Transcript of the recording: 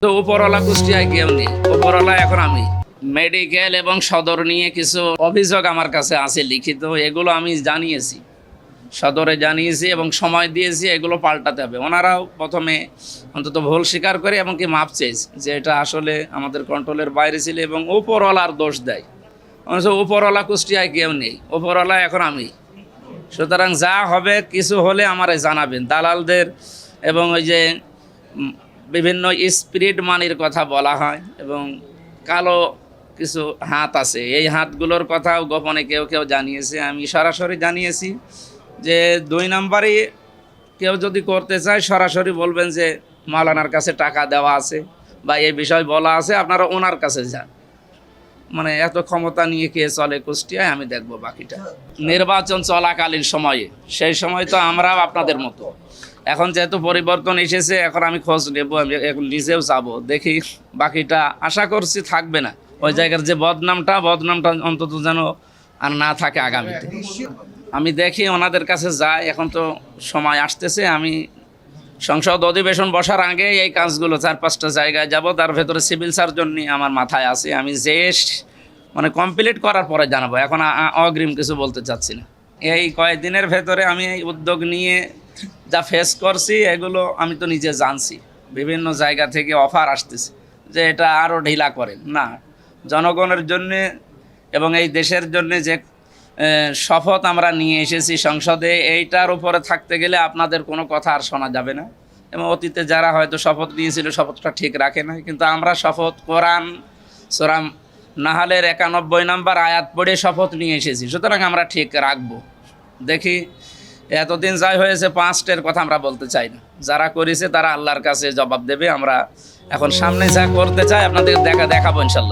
তো উপরওয়ালা কুষ্টিয়ায় কেউ নেই, উপরওয়ালা এখন আমি। মেডিকেল এবং সদর নিয়ে কিছু অভিযোগ আমার কাছে আছে লিখিত, এগুলো আমি জানিয়েছি, সদরে জানিয়েছি এবং সময় দিয়েছি, এগুলো পাল্টাতে হবে। ওনারাও প্রথমে অন্তত ভুল স্বীকার করে এবং কি মাপ চেয়েছে যে এটা আসলে আমাদের কন্ট্রোলের বাইরে ছিল এবং উপরওয়ালার দোষ দেয়। উপরওয়ালা কুষ্টিয়ায় কেউ নেই, উপরওয়ালা এখন আমি। সুতরাং যা হবে কিছু হলে আমারে জানাবেন। দালালদের এবং ওই যে বিভিন্ন স্পিরিট মানির কথা বলা হয় এবং কালো কিছু হাত আছে, এই হাতগুলোর কথাও গোপনে কেউ কেউ জানিয়েছে। আমি সরাসরি জানিয়েছি যে 2 নম্বরে কেউ যদি করতে চায় সরাসরি বলবেন যে মাওলানার কাছে টাকা দেওয়া আছে বা এই বিষয় বলা আছে, আপনারা ওনার কাছে যান। মানে এত ক্ষমতা নিয়ে কে চলে কুষ্টিয়ায়, আমি দেখব বাকিটা। নির্বাচন চলাকালীন সময়ে, সেই সময় তো আমরাও আপনাদের মতো। এখন যেহেতু পরিবর্তন এসেছে, এখন আমি খোঁজ নেব, আমি এখন নিজেও যাবো, দেখি বাকিটা। আশা করছি থাকবে না ওই জায়গার যে বদনামটা অন্তত যেন আর না থাকে আগামীতে। আমি দেখি ওনাদের কাছে যাই, এখন তো সময় আসতেছে। আমি সংসদ অধিবেশন বসার আগে এই কাজগুলো 4-5টা জায়গায় যাব, তার ভেতরে সিভিল সার্জন নিয়ে আমার মাথায় আছে। আমি যে মানে কমপ্লিট করার পরে জানাবো, এখন অগ্রিম কিছু বলতে চাচ্ছি না। এই কয়েকদিনের ভেতরে আমি এই উদ্যোগ নিয়ে যা ফেস করছি, এগুলো আমি তো নিজে জানছি। বিভিন্ন জায়গা থেকে অফার আসতেছে যে এটা আরও ঢিলা করেন না। জনগণের জন্যে এবং এই দেশের জন্যে যে শপথ আমরা নিয়ে এসেছি সংসদে, এইটার উপরে থাকতে গেলে আপনাদের কোনো কথা আর শোনা যাবে না। এবং অতীতে যারা হয়তো শপথ নিয়েছিল শপথটা ঠিক রাখে না, কিন্তু আমরা শপথ কোরআন সূরা নাহালের 91 নম্বর আয়াত পড়ে শপথ নিয়ে এসেছি। সুতরাং আমরা ঠিক রাখবো। দেখি এতদিন যাই হয়েছে, 5টের কথা আমরা বলতে চাই না। যারা করেছে তারা আল্লাহর কাছে জবাব দেবে। আমরা এখন সামনে যা করতে চাই আপনাদের দেখাবো ইনশাল্লাহ।